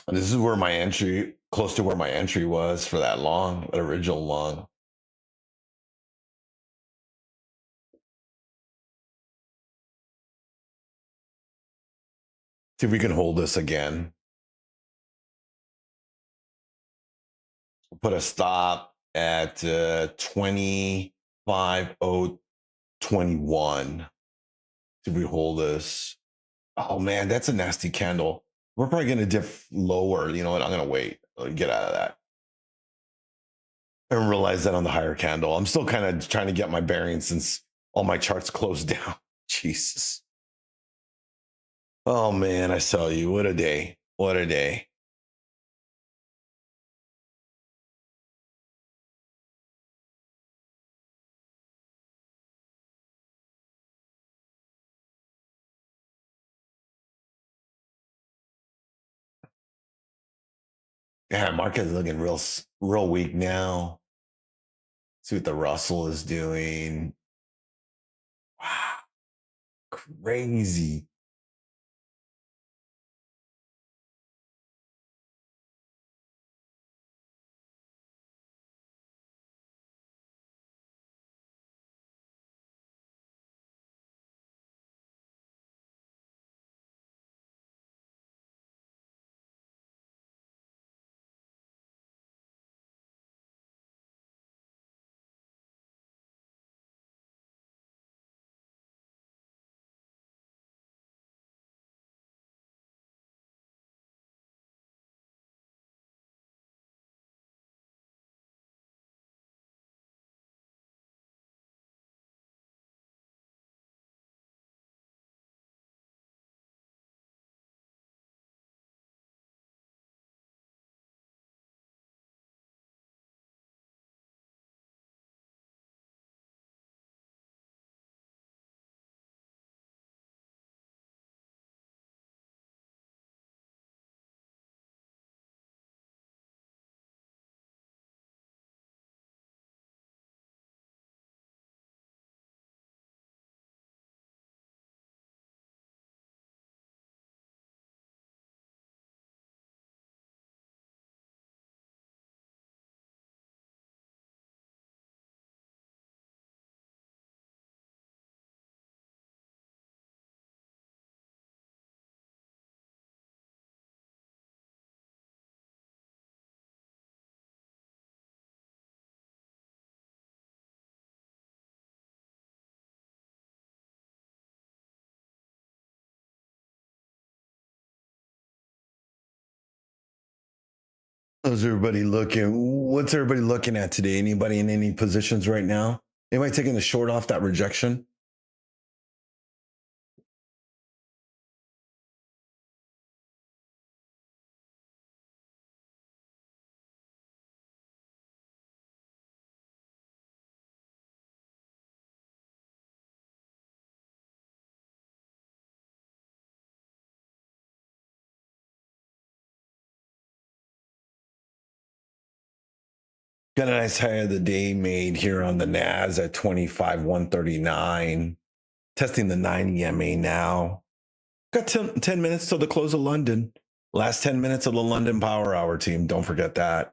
This is where my entry, close to where my entry was for that long, that original long. See if we can hold this again. We'll put a stop at 25,021. See if we hold this. Oh man, that's a nasty candle. We're probably going to dip lower. You know what? I'm going to wait. Get out of that. I didn't realize that on the higher candle. I'm still kind of trying to get my bearings since all my charts closed down. Jesus. Oh man, I tell you, what a day. What a day. Yeah, market's looking real weak now. See what the Russell is doing. Wow, crazy. How's everybody looking? What's everybody looking at today? Anybody in any positions right now? Anybody taking the short off that rejection? Got a nice high of the day made here on the NAS at 25,139. Testing the 90 MA now. Got 10 minutes till the close of London. Last 10 minutes of the London Power Hour, team. Don't forget that.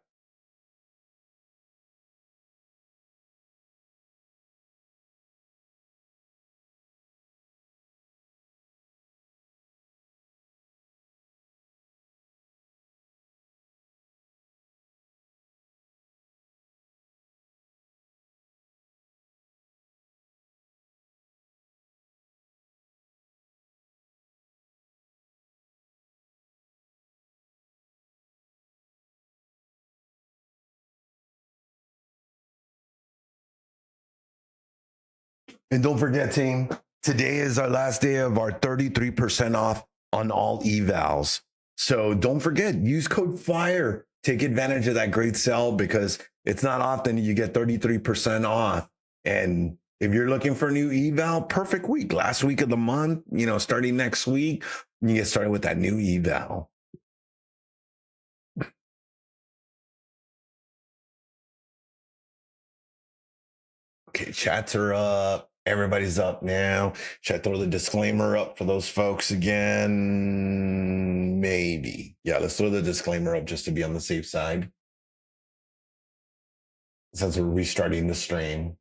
And don't forget, team, today is our last day of our 33% off on all evals. So don't forget, use code FIRE. Take advantage of that great sale because it's not often you get 33% off. And if you're looking for a new eval, perfect week. Last week of the month, starting next week, you get started with that new eval. Okay, chats are up. Everybody's up now. Should I throw the disclaimer up for those folks again? maybe. Yeah, let's throw the disclaimer up just to be on the safe side. Since we're restarting the stream.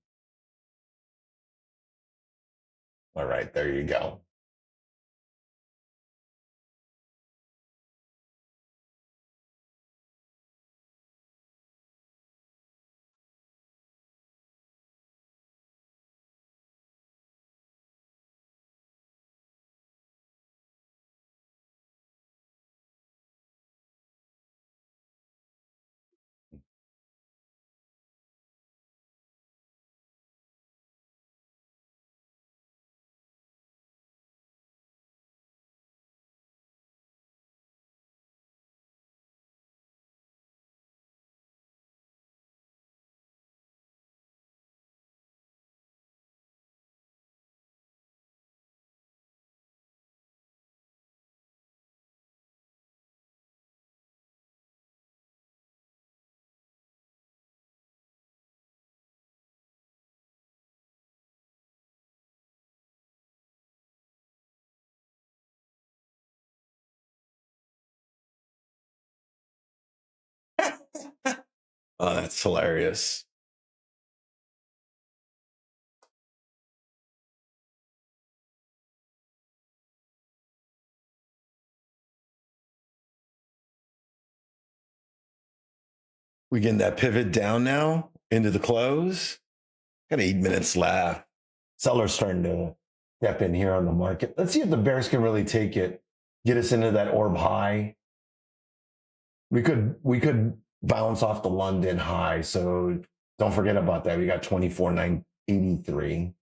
All right, there you go. Oh, that's hilarious. We getting that pivot down now into the close. Got 8 minutes left. Sellers starting to step in here on the market. Let's see if the bears can really take it, get us into that orb high. We could bounce off the London high, so don't forget about that. We got 24,983.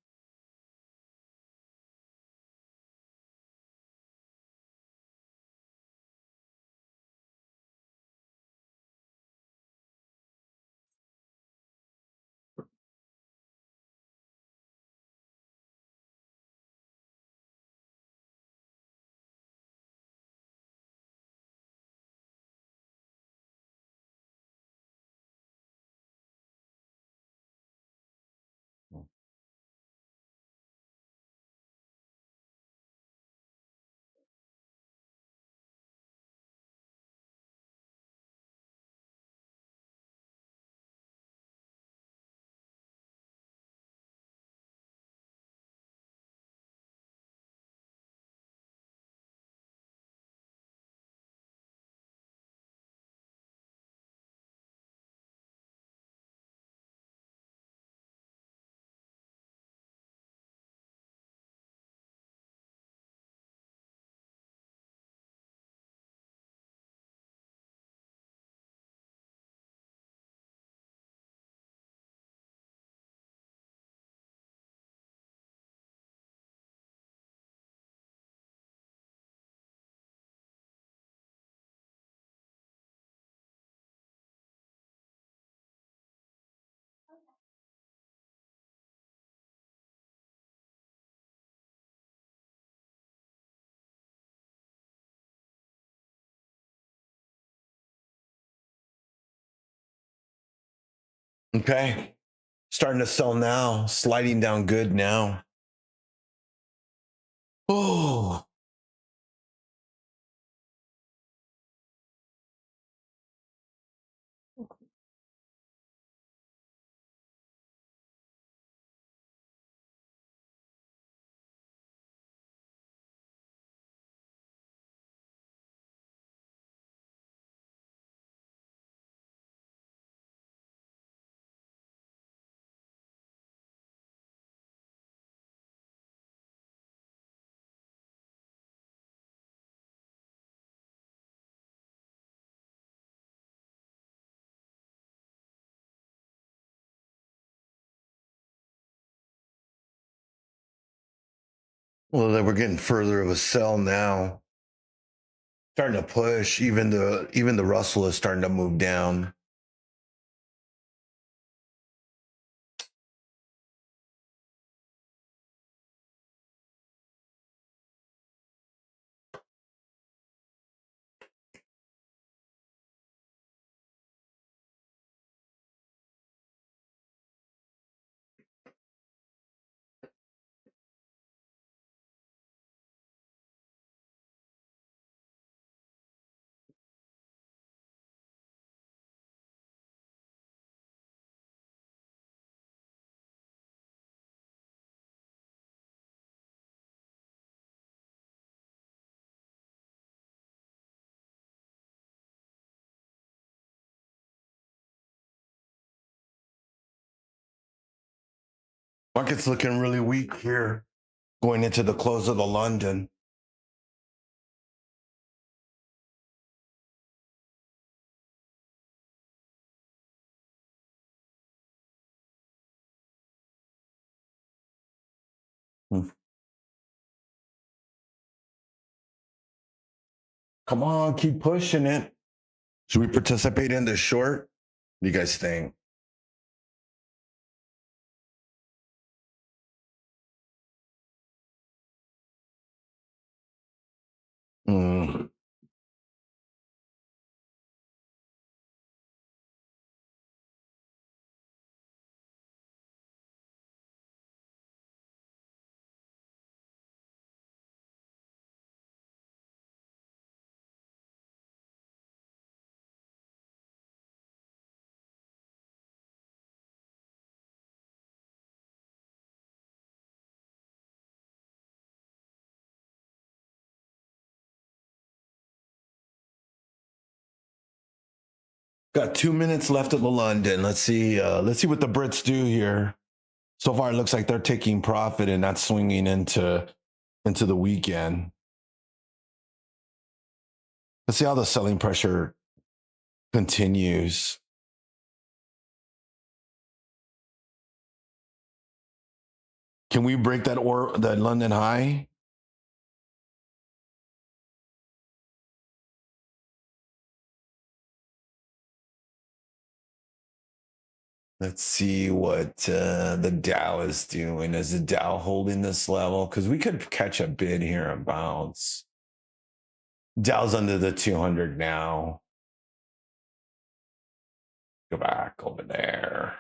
Okay. Starting to sell now, sliding down good now. Oh, well, then we're getting further of a sell now. Starting to push. Even the Russell is starting to move down. Market's looking really weak here going into the close of the London. Come on, keep pushing it. Should we participate in this short? What do you guys think? Mm. Got 2 minutes left of the London. Let's see. Let's see what the Brits do here. So far, it looks like they're taking profit and not swinging into the weekend. Let's see how the selling pressure continues. Can we break that London high? Let's see what the Dow is doing. Is the Dow holding this level? Because we could catch a bid here and bounce. Dow's under the 200 now. Go back over there.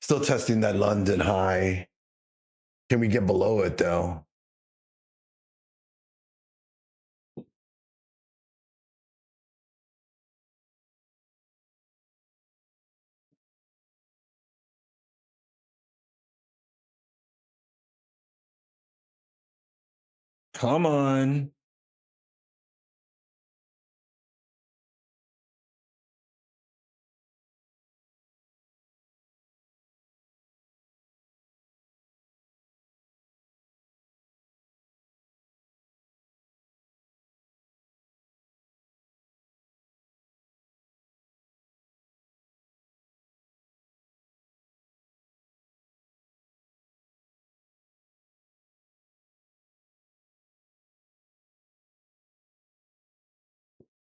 Still testing that London high. Can we get below it though? Come on.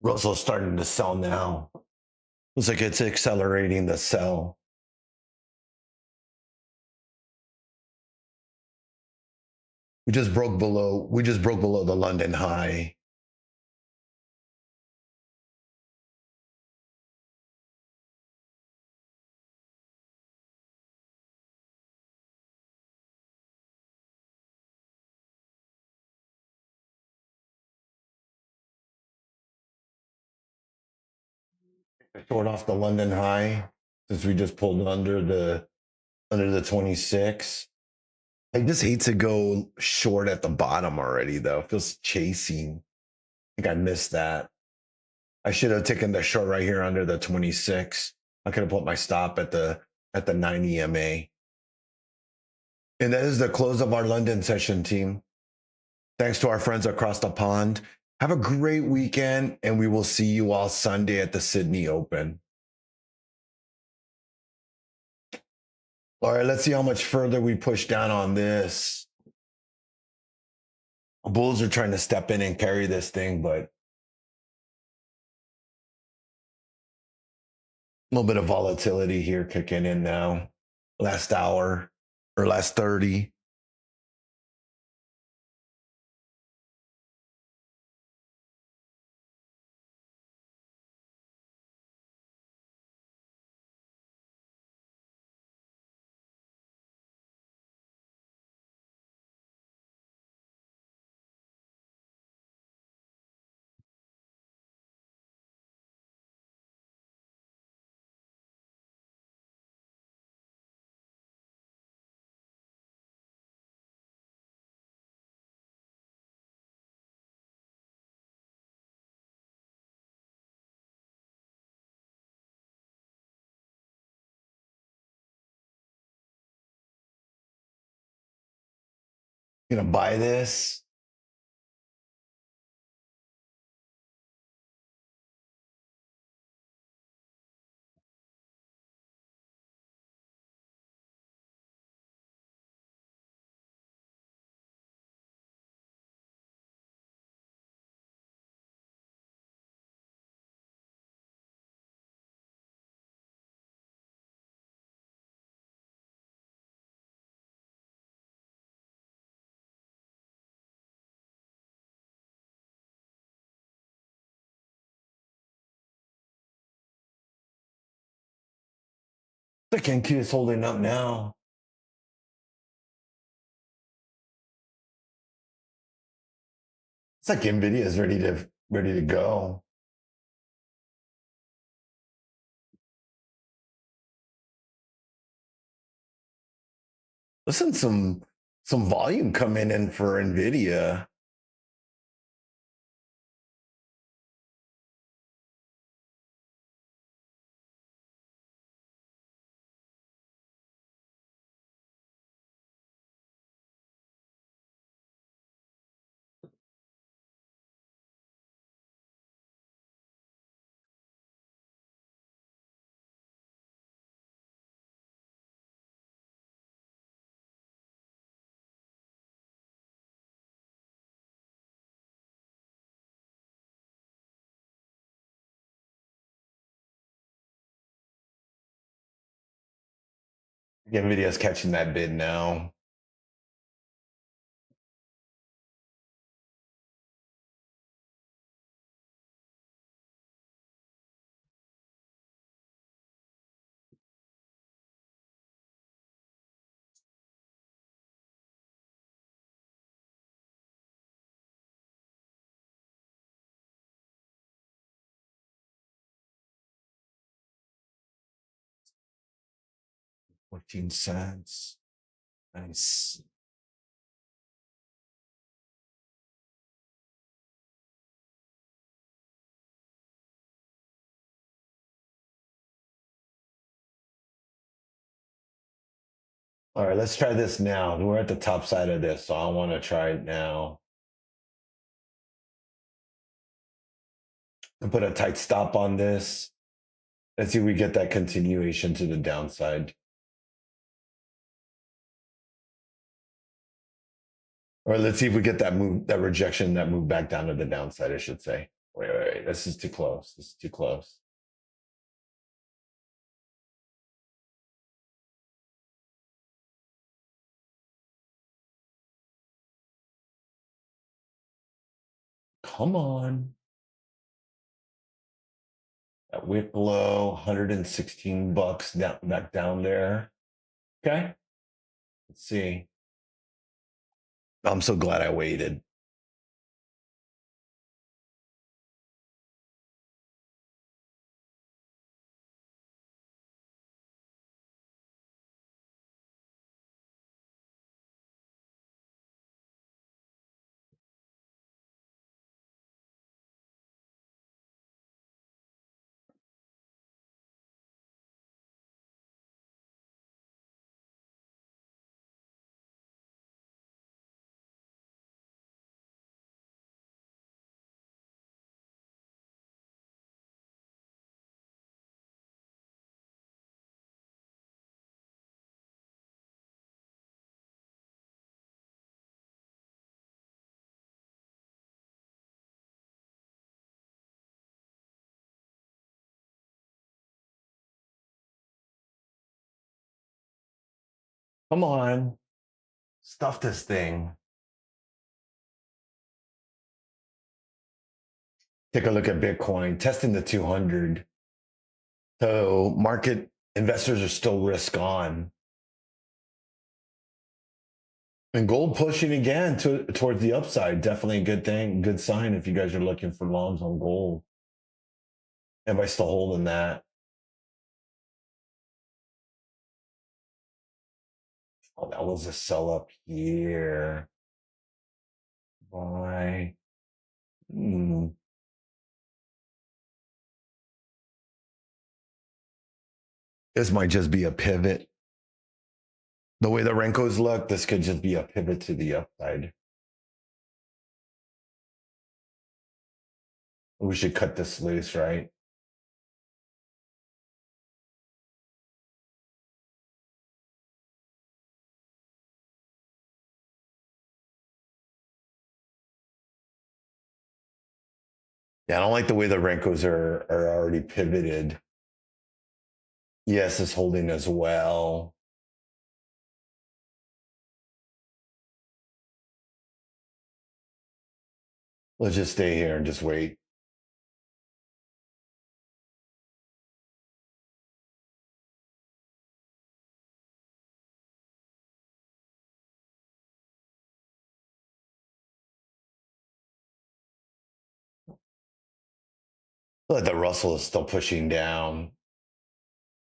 Russell's starting to sell now. Looks like it's accelerating the sell. We just broke below the London high. Short off the London high since we just pulled under the 26. I just hate to go short at the bottom already though. It feels chasing. I think I missed that. I should have taken the short right here under the 26. I could have put my stop at the 9 EMA. And that is the close of our London session, team. Thanks to our friends across the pond. Have a great weekend, and we will see you all Sunday at the Sydney Open. All right, let's see how much further we push down on this. Bulls are trying to step in and carry this thing, but a little bit of volatility here kicking in now. Last hour or last 30. Gonna buy this. The QQQ is holding up now. It's like Nvidia is ready to go. Listen, some volume coming in for Nvidia. Nvidia's catching that bid now. $0.14. Nice. All right, let's try this now. We're at the top side of this, so I want to try it now. And put a tight stop on this. Let's see if we get that continuation to the downside. Or let's see if we get that move, that rejection, that move back down to the downside, I should say. Wait. This is too close. This is too close. Come on. That wick low, 116 bucks down, back down there. Okay. Let's see. I'm so glad I waited. Come on. Stuff this thing. Take a look at Bitcoin, testing the 200. So market investors are still risk on. And gold pushing again towards the upside. Definitely a good thing, good sign if you guys are looking for longs on gold. Everybody's still holding that. Oh, that was a sell up here. Why? This might just be a pivot. The way the Renkos look, this could just be a pivot to the upside. We should cut this loose, right? Yeah, I don't like the way the Renkos are already pivoted. Yes, is holding as well. Let's just stay here and just wait. But the Russell is still pushing down.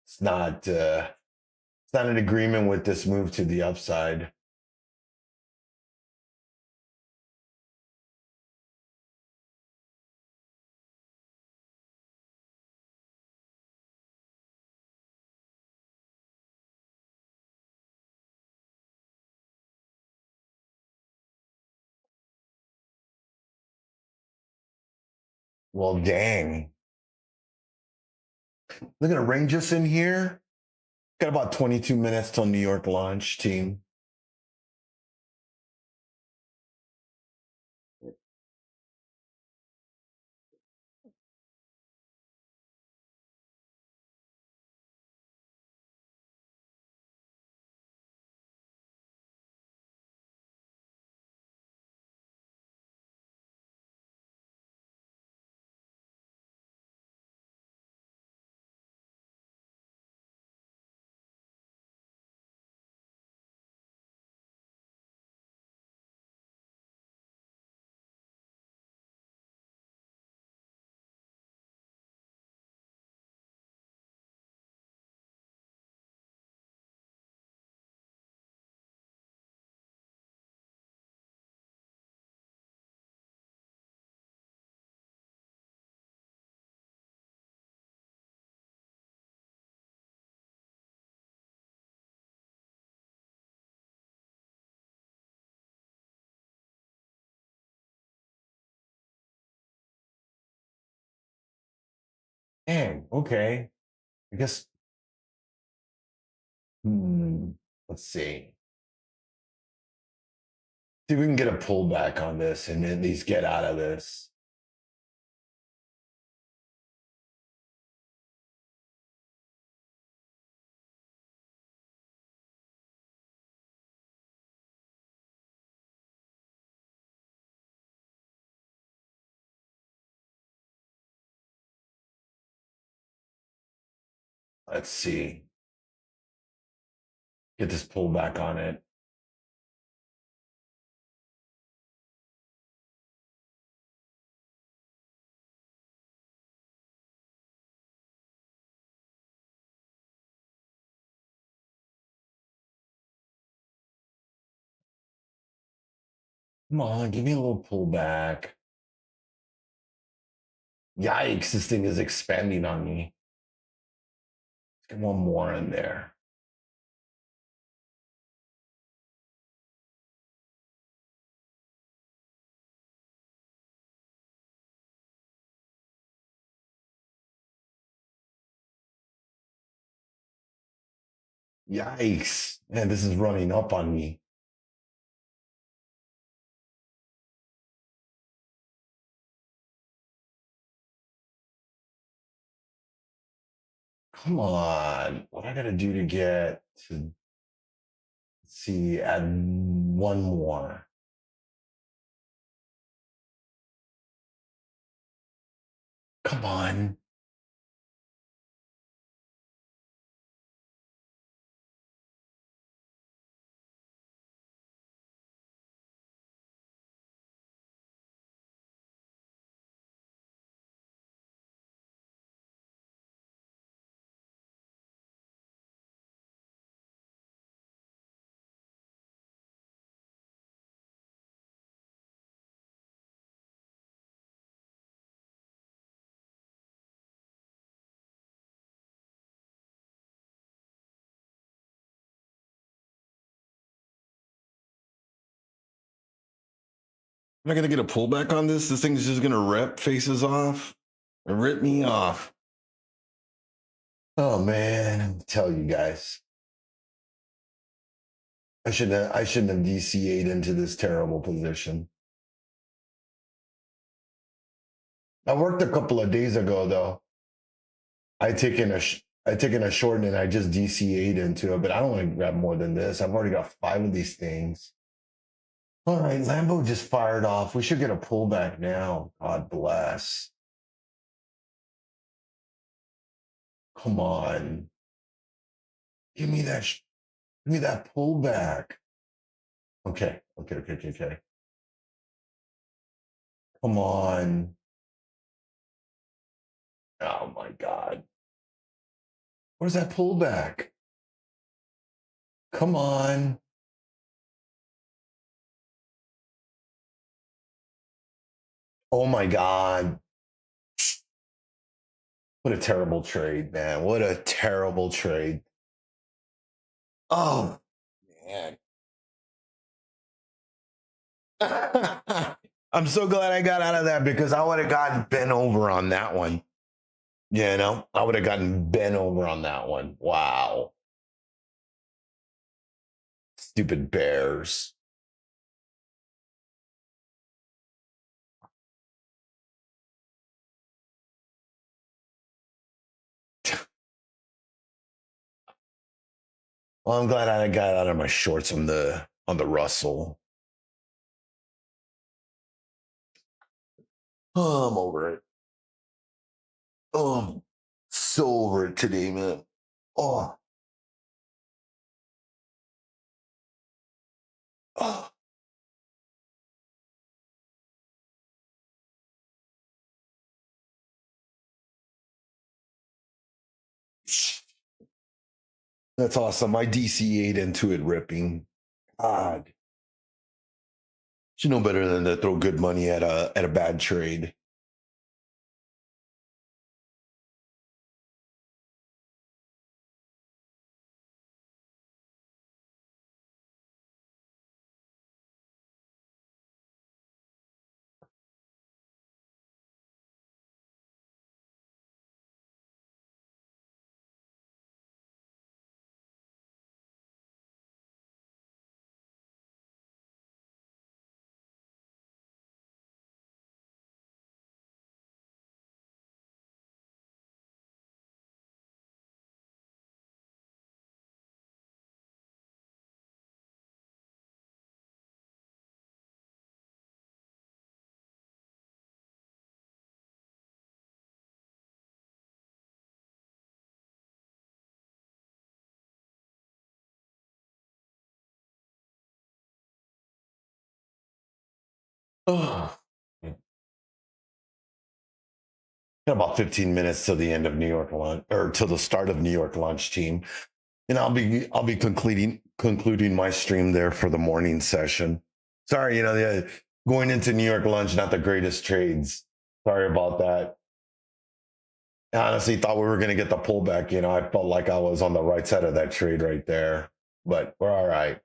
It's not in agreement with this move to the upside. Well, dang. They're gonna range us in here. Got about 22 minutes till New York launch, team. Dang, okay. I guess let's see. See if we can get a pullback on this and at least get out of this. Let's see. Get this pullback on it. Come on, give me a little pullback. Yikes, this thing is expanding on me. Let's get one more in there. Yikes. Man, this is running up on me. Come on. What I gotta do to get to see, add one more. Come on. Am I gonna get a pullback on this? This thing's just gonna rip faces off. Rip me off. Oh man, tell you guys. I shouldn't have DCA'd into this terrible position. I worked a couple of days ago though. I taken a short and I just DCA'd into it, but I don't want to grab more than this. I've already got 5 of these things. All right, Lambo just fired off. We should get a pullback now. God bless. Come on. Give me that give me that pullback. Okay. Okay. Come on. Oh my God. Where's that pullback? Come on. Oh my God. What a terrible trade, man. What a terrible trade. Oh, man. I'm so glad I got out of that because I would have gotten bent over on that one. You know, I would have gotten bent over on that one. Wow. Stupid bears. Well, I'm glad I got out of my shorts on the Russell. Oh, I'm over it. Oh, I'm so over it today, man. Oh, oh. That's awesome. I DC8 into it ripping. God. Should know better than to throw good money at a bad trade. Oh. Got about 15 minutes till the end of New York lunch or till the start of New York lunch team. And I'll be concluding my stream there for the morning session. Sorry, going into New York lunch, not the greatest trades. Sorry about that. I honestly thought we were going to get the pullback. I felt like I was on the right side of that trade right there, but we're all right.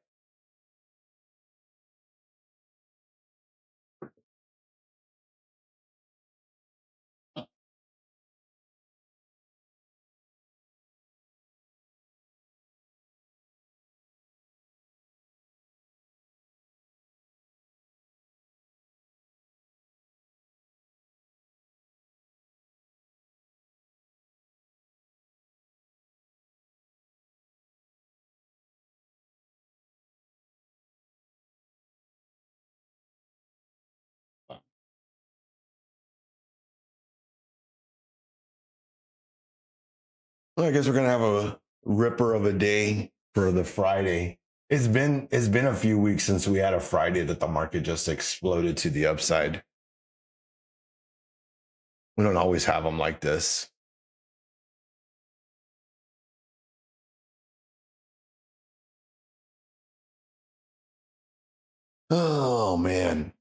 Well, I guess we're gonna have a ripper of a day for the Friday. It's been a few weeks since we had a Friday that the market just exploded to the upside. We don't always have them like this. Oh man.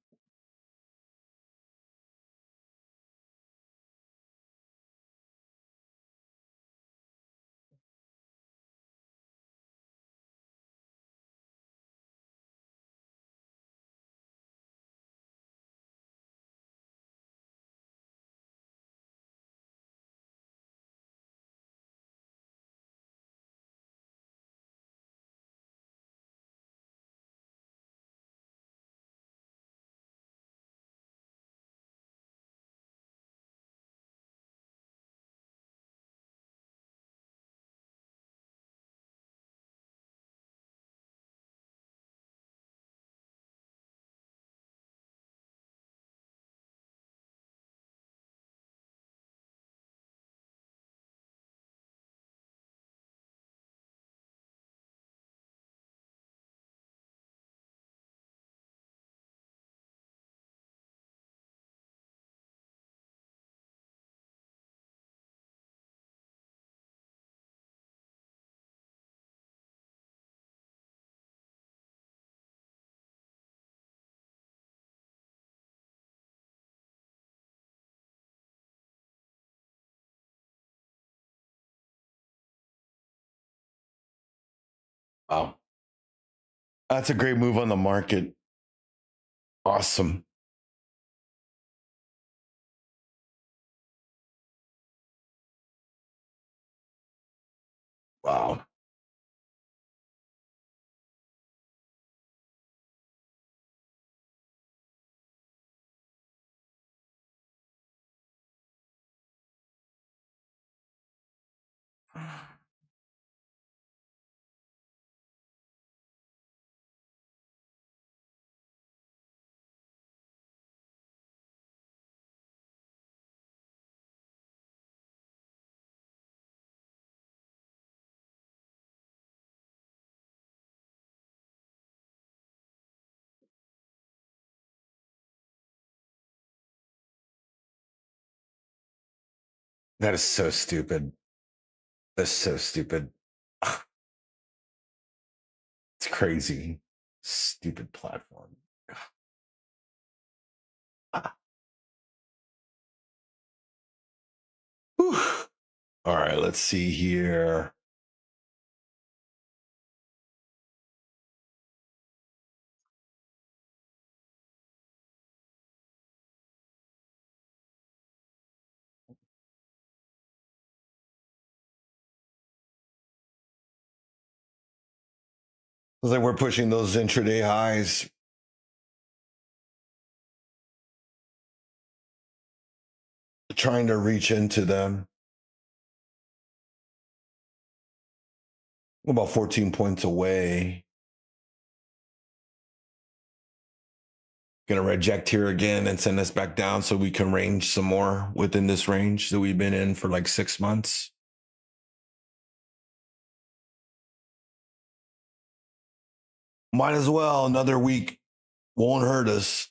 Wow. That's a great move on the market. Awesome. Wow. That is so stupid. That's so stupid. It's crazy. Stupid platform. Ah. Whew. All right, let's see here. Looks like we're pushing those intraday highs. Trying to reach into them. We're about 14 points away. Gonna reject here again and send us back down so we can range some more within this range that we've been in for like 6 months. Might as well. Another week won't hurt us.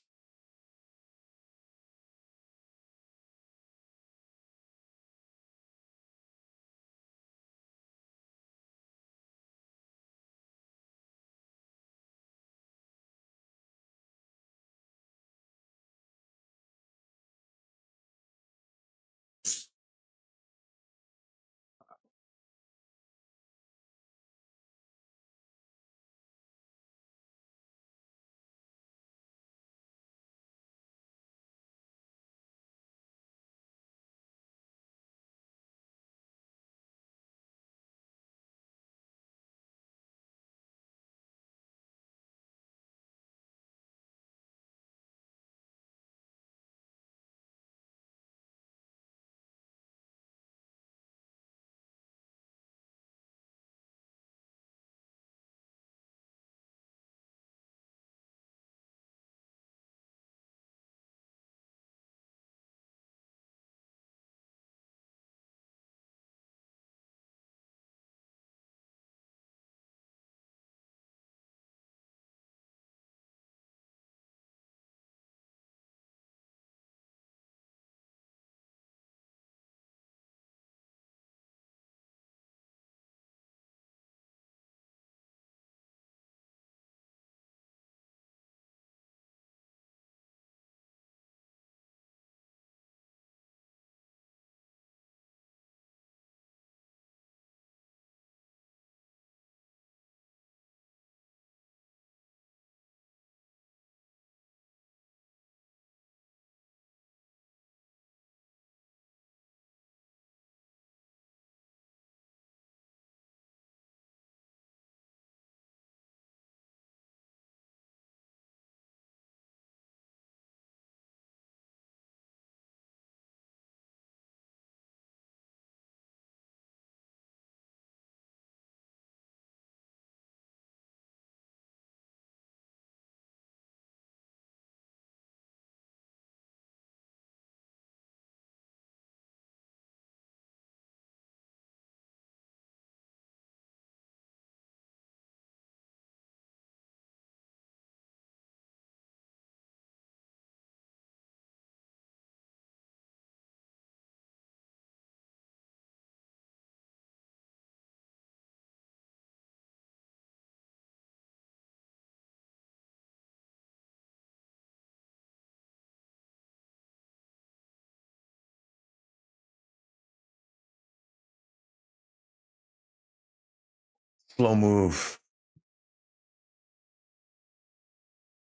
Slow move.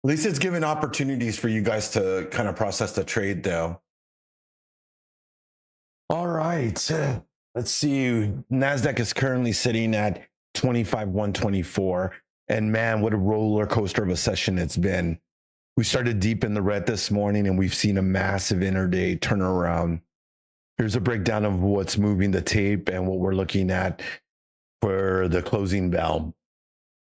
At least it's given opportunities for you guys to kind of process the trade, though. All right. Let's see. NASDAQ is currently sitting at 25,124. And man, what a roller coaster of a session it's been. We started deep in the red this morning and we've seen a massive intraday turnaround. Here's a breakdown of what's moving the tape and what we're looking at for the closing bell.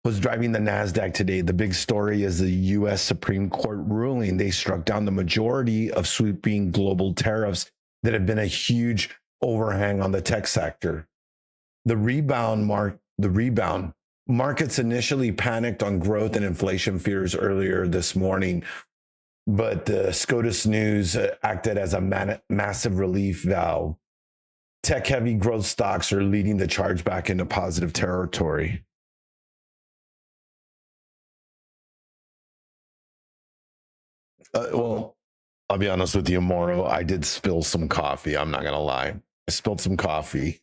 What's driving the NASDAQ today? The big story is the US Supreme Court ruling. They struck down the majority of sweeping global tariffs that have been a huge overhang on the tech sector. The rebound, markets initially panicked on growth and inflation fears earlier this morning, but the SCOTUS news acted as a massive relief valve. Tech-heavy growth stocks are leading the charge back into positive territory. Well, I'll be honest with you, Moro. I did spill some coffee. I'm not going to lie. I spilled some coffee.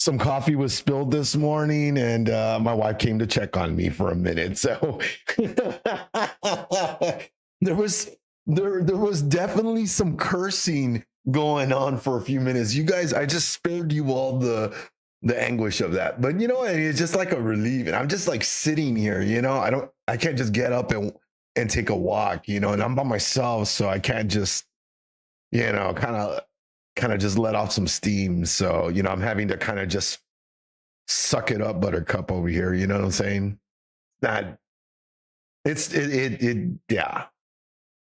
Some coffee was spilled this morning, and my wife came to check on me for a minute. So there was definitely some cursing going on for a few minutes. You guys, I just spared you all the anguish of that. But you know, it's just like a relief. And I'm just like sitting here, you know, I can't just get up and take a walk, you know, and I'm by myself, so I can't just, you know, kind of just let off some steam. So, you know, I'm having to kind of just suck it up, buttercup over here. You know what I'm saying? Yeah.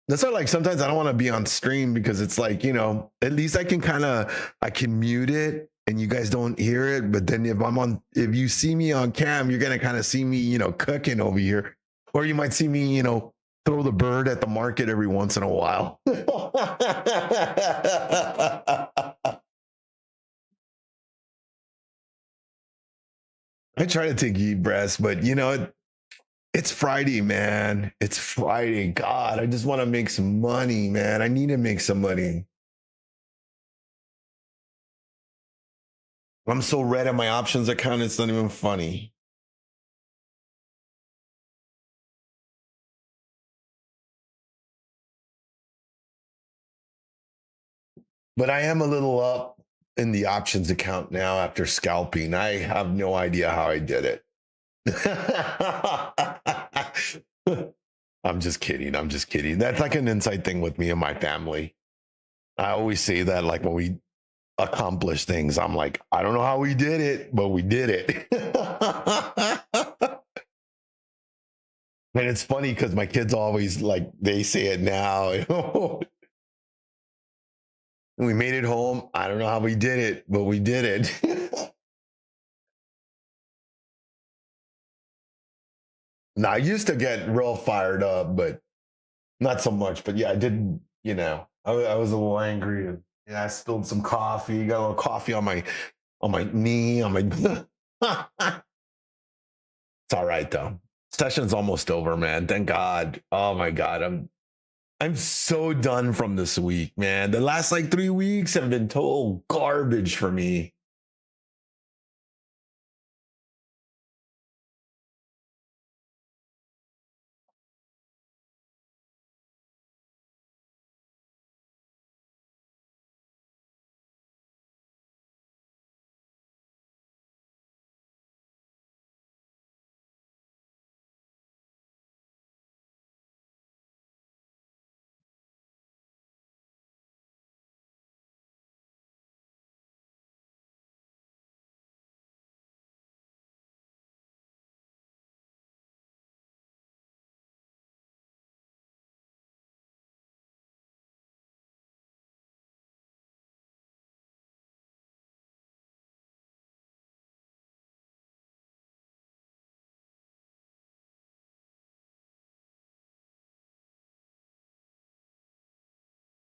That's why, like, sometimes I don't want to be on stream because it's like, you know, at least I can mute it and you guys don't hear it. But then if you see me on cam, you're going to kind of see me, you know, cooking over here. Or you might see me, you know, throw the bird at the market every once in a while. I try to take deep breaths, but you know, it's Friday, man. It's Friday. God, I just want to make some money, man. I need to make some money. I'm so red at my options account, it's not even funny. But I am a little up in the options account now after scalping. I have no idea how I did it. I'm just kidding. I'm just kidding. That's like an inside thing with me and my family. I always say that, like, when we accomplish things, I'm like, I don't know how we did it, but we did it. And it's funny because my kids always, like, they say it now. We made it home. I don't know how we did it, but we did it. Now, I used to get real fired up, but not so much. But yeah, I did, you know, I was a little angry. And yeah, I spilled some coffee, got a little coffee on my knee, on my It's all right though. Session's almost over, man. Thank God. Oh my God. I'm so done from this week, man. The last like 3 weeks have been total garbage for me.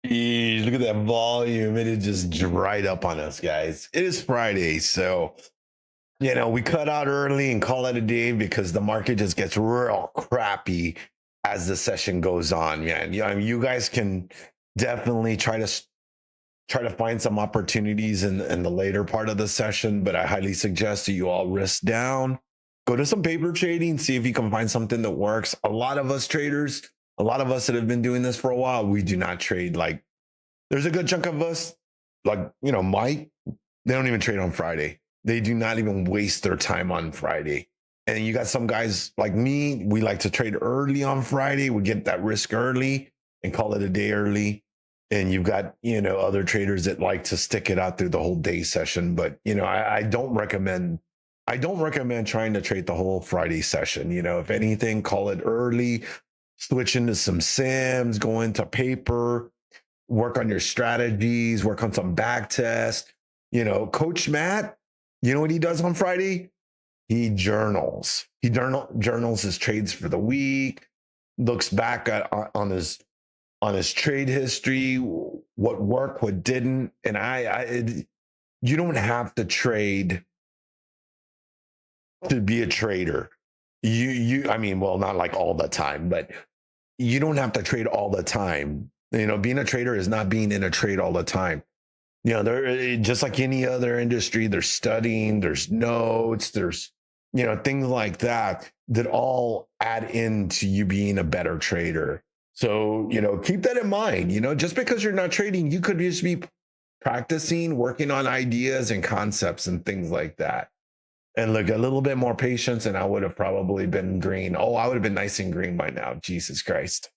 Jeez, look at that volume. It is just dried up on us, guys. It is Friday, so you know, we cut out early and call it a day because the market just gets real crappy as the session goes on, man. Yeah, I mean, you guys can definitely try to find some opportunities in the later part of the session, but I highly suggest that you all risk down Go to some paper trading, see if you can find something that works. A lot of us traders, a lot of us that have been doing this for a while, we do not trade. Like, there's a good chunk of us, like, Mike, they don't even trade on Friday. They do not even waste their time on Friday. And you got some guys like me, we like to trade early on Friday. We get that risk early and call it a day early. And you've got, other traders that like to stick it out through the whole day session. But, I don't recommend trying to trade the whole Friday session. If anything, call it early, switch into some sims, go into paper, work on your strategies, work on some back tests. Coach Matt, you know what he does on Friday? He journals. He journals his trades for the week, looks back on his trade history, what worked, what didn't. And you don't have to trade to be a trader. Well, not like all the time, but you don't have to trade all the time. Being a trader is not being in a trade all the time. They're just like any other industry. There's studying, there's notes, there's things like that all add into you being a better trader. So keep that in mind. Just because you're not trading, you could just be practicing, working on ideas and concepts and things like that. And look, a little bit more patience, and I would have probably been green. Oh, I would have been nice and green by now. Jesus Christ.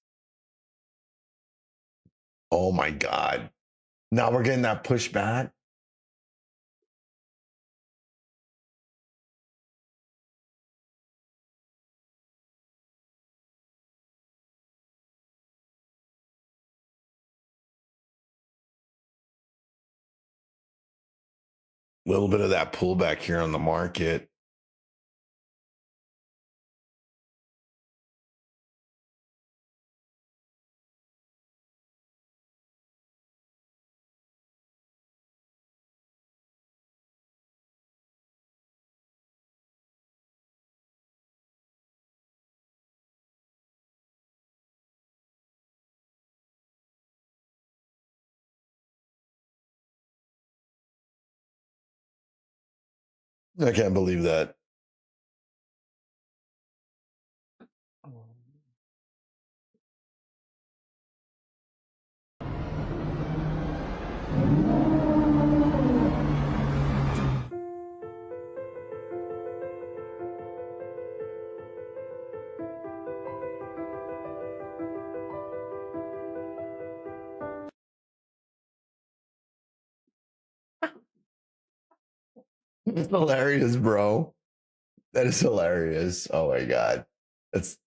Oh my God. Now we're getting that pushback. A little bit of that pullback here on the market. I can't believe that. It's hilarious, bro. That is hilarious. Oh my God. That's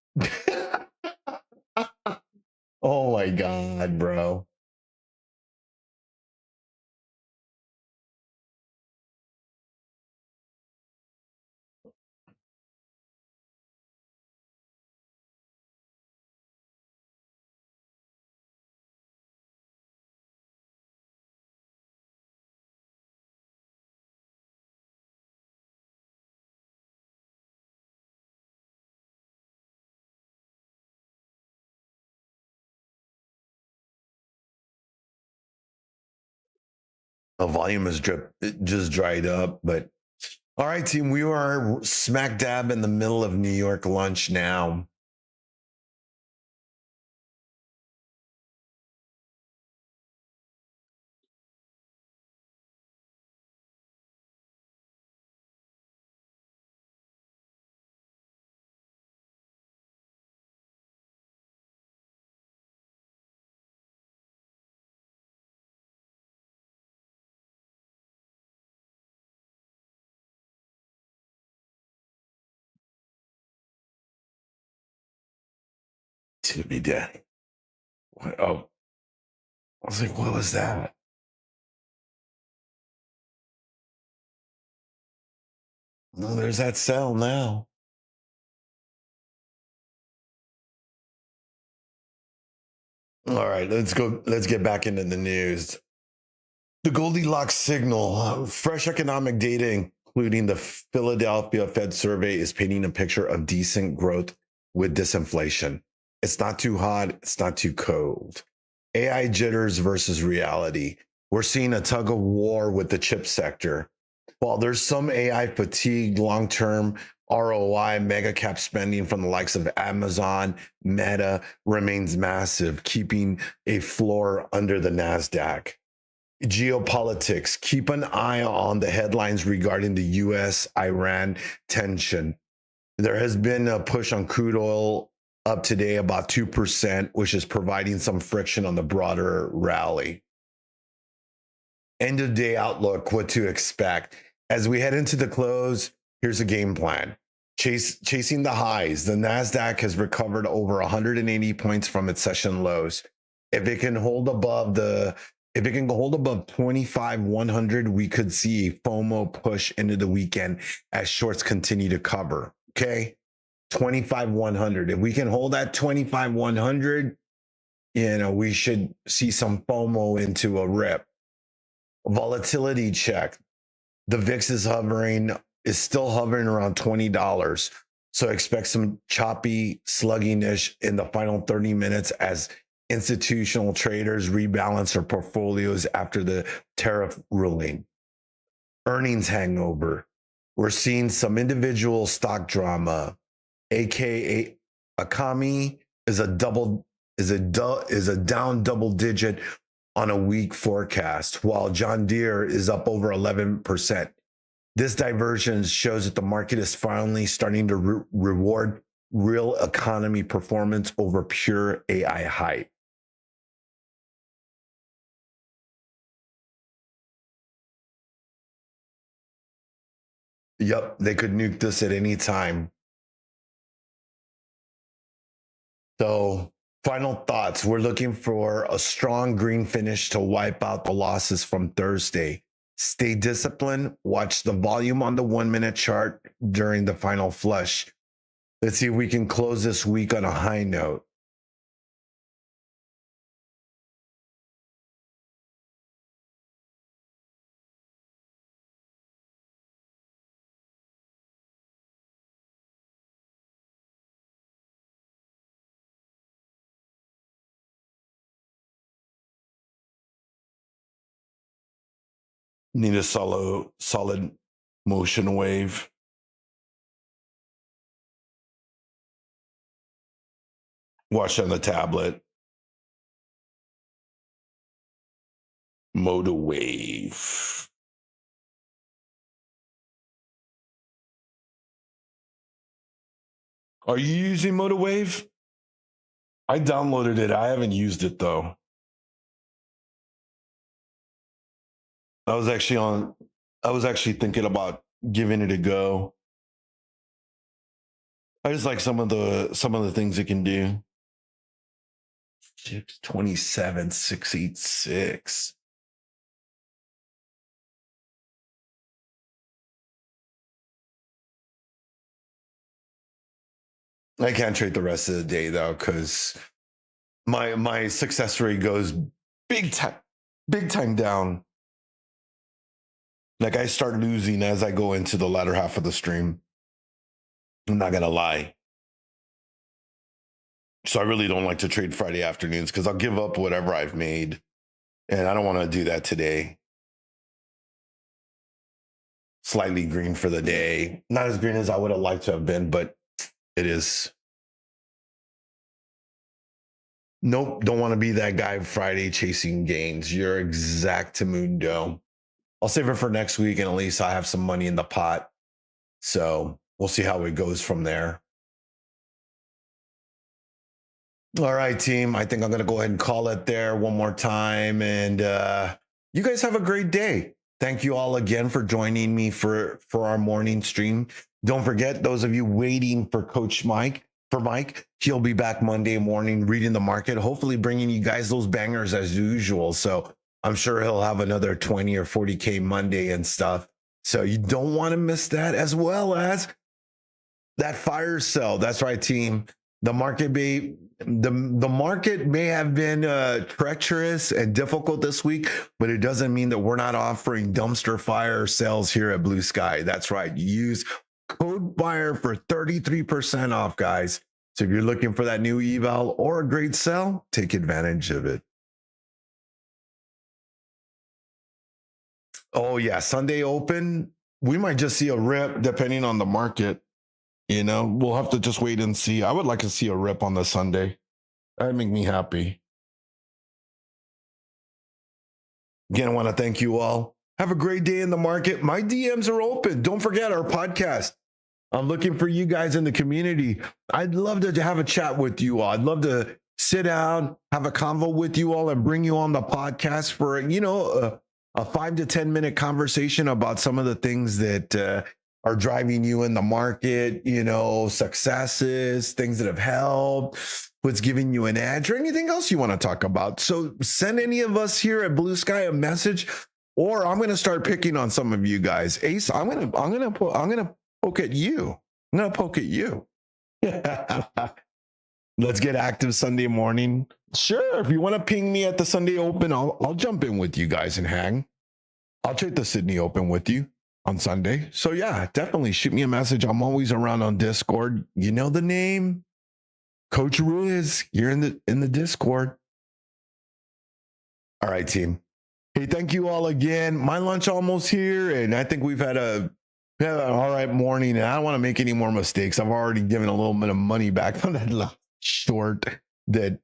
oh my God, bro. The volume has just dried up. But all right, team, we are smack dab in the middle of New York lunch now. To be dead. What? Oh, I was like, what was that? No, there's that cell now. All right, let's go. Let's get back into the news. The Goldilocks signal, fresh economic data, including the Philadelphia Fed survey, is painting a picture of decent growth with disinflation. It's not too hot, it's not too cold. AI jitters versus reality. We're seeing a tug of war with the chip sector. While there's some AI fatigue long term, ROI, mega cap spending from the likes of Amazon, Meta remains massive, keeping a floor under the NASDAQ. Geopolitics, keep an eye on the headlines regarding the US Iran tension. There has been a push on crude oil up today about 2%, which is providing some friction on the broader rally. End of day outlook, what to expect. As we head into the close, here's a game plan. Chasing the highs. The NASDAQ has recovered over 180 points from its session lows. If it can hold above 25,100, we could see a FOMO push into the weekend as shorts continue to cover. Okay. 25,100. If we can hold that 25,100, we should see some FOMO into a rip. Volatility check. The VIX is still hovering around $20. So expect some choppy sluggishness in the final 30 minutes as institutional traders rebalance their portfolios after the tariff ruling. Earnings hangover. We're seeing some individual stock drama, aka Akami is a down double digit on a weak forecast, while John Deere is up over 11%. This divergence shows that the market is finally starting to reward real economy performance over pure AI hype. Yep, they could nuke this at any time. So, final thoughts. We're looking for a strong green finish to wipe out the losses from Thursday. Stay disciplined. Watch the volume on the 1-minute chart during the final flush. Let's see if we can close this week on a high note. Need a solid motion wave. Watch on the tablet. Motor wave. Are you using Motor Wave? I downloaded it. I haven't used it though. I was actually thinking about giving it a go. I just like some of the things it can do. 627, 686. I can't trade the rest of the day though, because my success rate goes big time down. Like I start losing as I go into the latter half of the stream. I'm not gonna lie. So I really don't like to trade Friday afternoons because I'll give up whatever I've made. And I don't want to do that today. Slightly green for the day. Not as green as I would have liked to have been, but it is. Nope, don't want to be that guy Friday chasing gains. You're exactamundo. I'll save it for next week, and at least I have some money in the pot. So we'll see how it goes from there. All right, team. I think I'm going to go ahead and call it there one more time. And you guys have a great day. Thank you all again for joining me for our morning stream. Don't forget, those of you waiting for Mike, he'll be back Monday morning reading the market, hopefully bringing you guys those bangers as usual. So I'm sure he'll have another 20 or 40K Monday and stuff. So you don't want to miss that, as well as that fire sale. That's right, team. The market may have been treacherous and difficult this week, but it doesn't mean that we're not offering dumpster fire sales here at Blue Sky. That's right. Use code FIRE for 33% off, guys. So if you're looking for that new eval or a great sale, take advantage of it. Oh yeah, Sunday open. We might just see a rip depending on the market. You know, we'll have to just wait and see. I would like to see a rip on the Sunday. That'd make me happy. Again, I want to thank you all. Have a great day in the market. My DMs are open. Don't forget our podcast. I'm looking for you guys in the community. I'd love to have a chat with you all. I'd love to sit down, have a convo with you all, and bring you on the podcast for, a 5 to 10 minute conversation about some of the things that are driving you in the market, successes, things that have helped, what's giving you an edge, or anything else you want to talk about. So send any of us here at Blue Sky a message, or I'm going to start picking on some of you guys. Ace, I'm going to poke at you. I'm going to poke at you. Let's get active Sunday morning. Sure. If you want to ping me at the Sunday Open, I'll jump in with you guys and hang. I'll trade the Sydney Open with you on Sunday. So yeah, definitely shoot me a message. I'm always around on Discord. You know the name, Coach Riz. You're in the Discord. All right, team. Hey, thank you all again. My lunch almost here, and I think we've had an all right morning. And I don't want to make any more mistakes. I've already given a little bit of money back on that short that